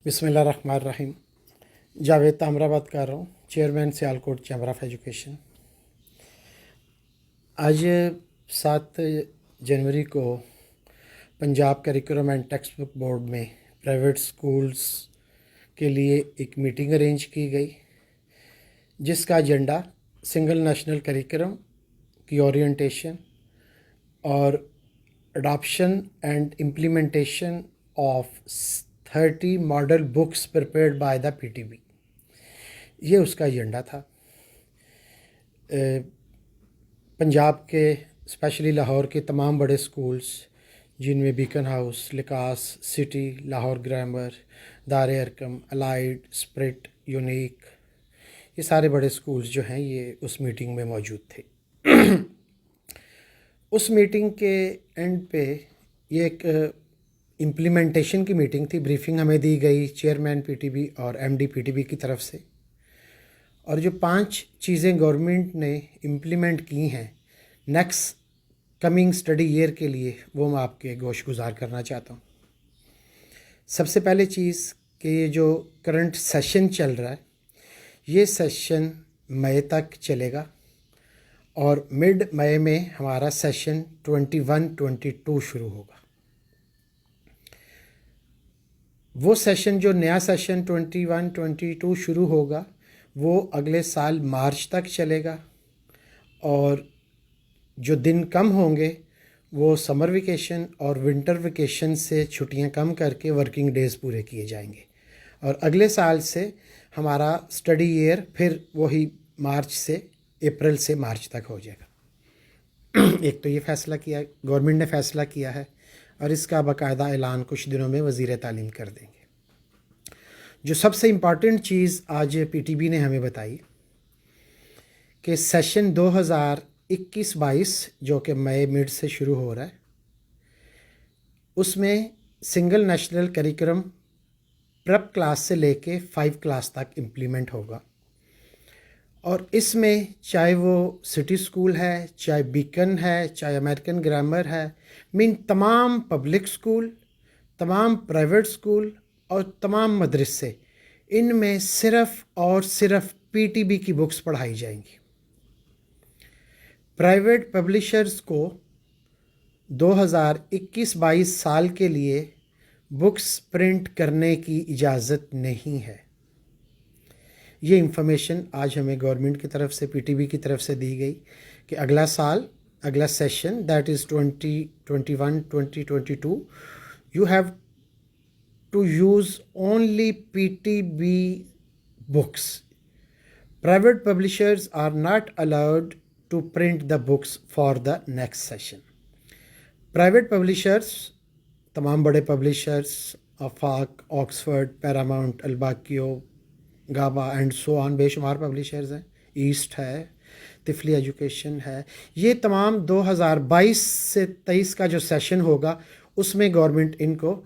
बिस्मिल्लाहिर्रहमानिर्रहीम। जावेद तामरा बात कर रहा हूँ, chairman Sialkot chamber of education. आज 7 जनवरी को Punjab curriculum and text book board में प्राइवेट स्कूल्स के लिए एक मीटिंग अरेंज की गई, जिसका एजेंडा सिंगल नेशनल करिकुलम की ओरिएंटेशन और adoption and implementation of 30 model books prepared by the PTB, ये उसका एजेंडा था। पंजाब के स्पेशली लाहौर के तमाम बड़े स्कूल्स, जिनमें बीकन हाउस, लिकास, City, Lahore Grammar, Dare Arqam, Allied, Spirit, Unique, ये सारे बड़े स्कूल्स जो हैं ये उस मीटिंग में मौजूद थे। उस मीटिंग के एंड पे ये एक इम्प्लीमेंटेशन की मीटिंग थी। ब्रीफिंग हमें दी गई चेयरमैन पीटीबी और एमडी पीटीबी की तरफ से, और जो 5 चीज़ें गवर्नमेंट ने इम्प्लीमेंट की हैं नेक्स्ट कमिंग स्टडी ईयर के लिए, वो मैं आपके गोश गुजार करना चाहता हूँ। सबसे पहले चीज़ कि ये जो करंट सेशन चल रहा है, ये सेशन मई तक चलेगा और मिड मई में हमारा सेशन 21-22 शुरू होगा। वो सेशन, जो नया सेशन 21-22 शुरू होगा, वो अगले साल मार्च तक चलेगा, और जो दिन कम होंगे वो समर वेकेशन और विंटर वेकेशन से छुट्टियां कम करके वर्किंग डेज़ पूरे किए जाएंगे, और अगले साल से हमारा स्टडी ईयर फिर वही मार्च से अप्रैल से मार्च तक हो जाएगा। एक तो ये फ़ैसला किया, गवर्नमेंट ने फ़ैसला किया है, और इसका बाकायदा ऐलान कुछ दिनों में वज़ीर तालीम कर देंगे। जो सबसे इम्पॉर्टेंट चीज़ आज पीटीबी ने हमें बताई कि सेशन 2021-22 जो कि मई मिड से शुरू हो रहा है, उसमें single national curriculum prep class से लेके 5 क्लास तक इम्प्लीमेंट होगा, और इसमें चाहे वो सिटी स्कूल है, चाहे बीकन है, चाहे अमेरिकन ग्रामर है, मीन तमाम पब्लिक स्कूल, तमाम प्राइवेट स्कूल और तमाम मदरसे, इनमें सिर्फ़ और सिर्फ पीटीबी की बुक्स पढ़ाई जाएंगी। प्राइवेट पब्लिशर्स को 2021-22 साल के लिए बुक्स प्रिंट करने की इजाज़त नहीं है। ये इंफॉर्मेशन आज हमें गवर्नमेंट की तरफ से, पीटीबी की तरफ से दी गई कि अगला साल, अगला session, that is 2021-2022, you have to use only PTB books. Private publishers are not allowed to print the books for the next session. Private publishers, तमाम बड़े publishers, आफाक, ऑक्सफर्ड, पैरामाउंट, अल्बाकियो, गाबा एंड सो ऑन, बेशुमार publishers हैं, ईस्ट है, तिफली education है, ये तमाम 2022 से 23 का जो सेशन होगा उसमें गवर्नमेंट इनको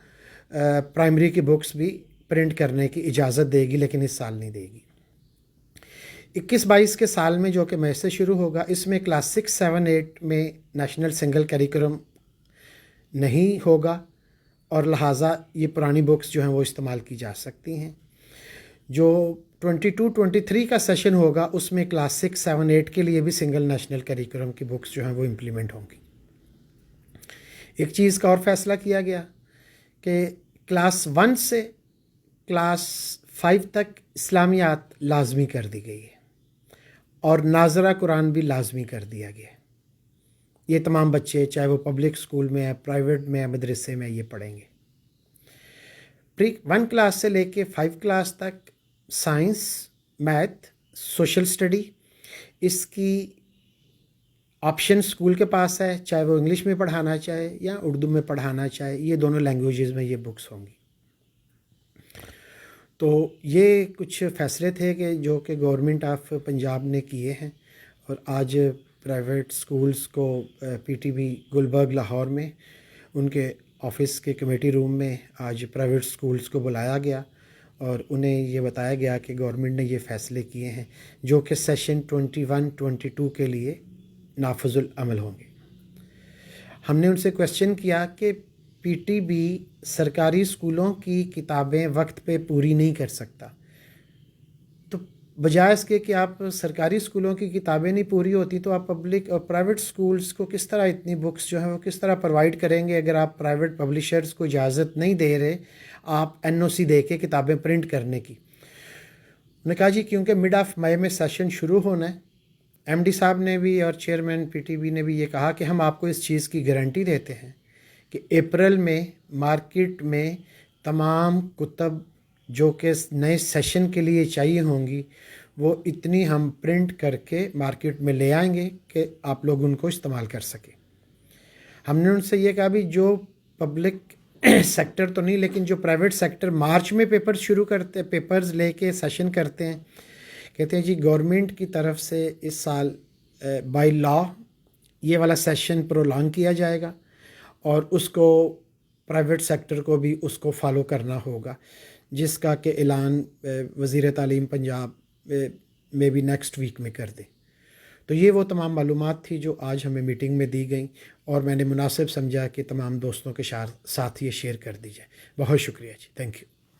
प्राइमरी की बुक्स भी प्रिंट करने की इजाज़त देगी, लेकिन इस साल नहीं देगी। 21-22 के साल में, जो कि मई से शुरू होगा, इसमें क्लास 6, 7, 8 में नेशनल सिंगल करिकुलम नहीं होगा, और लिहाजा ये पुरानी बुक्स जो हैं वो इस्तेमाल की जा सकती हैं। जो 22-23 का सेशन होगा, उसमें क्लास 6, 7, 8 के लिए भी सिंगल नेशनल करिकुलम की बुक्स जो हैं वो इम्प्लीमेंट होंगी। एक चीज़ का और फैसला किया गया कि क्लास 1 से क्लास 5 तक इस्लामियात लाजमी कर दी गई है, और नाज़रा कुरान भी लाजमी कर दिया गया है। ये तमाम बच्चे, चाहे वो पब्लिक स्कूल में है, प्राइवेट में है, मदरसे में, ये पढ़ेंगे। प्री 1 क्लास से लेके 5 क्लास तक साइंस, मैथ, सोशल स्टडी, इसकी ऑप्शन स्कूल के पास है, चाहे वो इंग्लिश में पढ़ाना चाहे या उर्दू में पढ़ाना चाहे, ये दोनों लैंग्वेजेस में ये बुक्स होंगी। तो ये कुछ फ़ैसले थे कि जो कि गवर्नमेंट ऑफ पंजाब ने किए हैं, और आज प्राइवेट स्कूल्स को पीटीबी गुलबर्ग लाहौर में उनके ऑफिस के कमेटी रूम में आज प्राइवेट स्कूल्स को बुलाया गया, और उन्हें ये बताया गया कि गवर्नमेंट ने ये फ़ैसले किए हैं जो कि सेशन 21-22 के लिए नाफिजुल अमल होंगे। हमने उनसे क्वेश्चन किया कि PTB सरकारी स्कूलों की किताबें वक्त पे पूरी नहीं कर सकता। तो बजाय इसके कि आप सरकारी स्कूलों की किताबें नहीं पूरी होती तो आप पब्लिक और प्राइवेट स्कूल्स को किस तरह इतनी बुक्स जो हैं वो किस तरह प्रोवाइड करेंगे अगर आप प्राइवेट पब्लिशर्स को इजाज़त नहीं दे रहे आप NOC दे के किताबें प्रिंट करने की। उन्होंने कहा जी क्योंकि मिड ऑफ मई में सेशन शुरू होना है, MD साहब ने भी और चेयरमैन PTB ने भी ये कहा कि हम आपको इस चीज़ की गारंटी देते हैं कि अप्रैल में मार्केट में तमाम कुतब जो कि नए सेशन के लिए चाहिए होंगी वो इतनी हम प्रिंट करके मार्केट में ले आएंगे कि आप लोग उनको इस्तेमाल कर सकें। हमने उनसे ये कहा भी जो पब्लिक सेक्टर तो नहीं लेकिन जो प्राइवेट सेक्टर मार्च में पेपर्स लेके सेशन करते हैं, कहते हैं जी गवर्नमेंट की तरफ से इस साल बाय लॉ ये वाला सेशन प्रोलॉन्ग किया जाएगा और उसको प्राइवेट सेक्टर को भी उसको फॉलो करना होगा, जिसका कि ऐलान वज़ीर तालीम पंजाब में भी नेक्स्ट वीक में कर दें। तो ये वो तमाम मालूमात थी जो आज हमें मीटिंग में दी गई और मैंने मुनासिब समझा कि तमाम दोस्तों के साथ ये शेयर कर दी जाए। बहुत शुक्रिया जी, थैंक यू।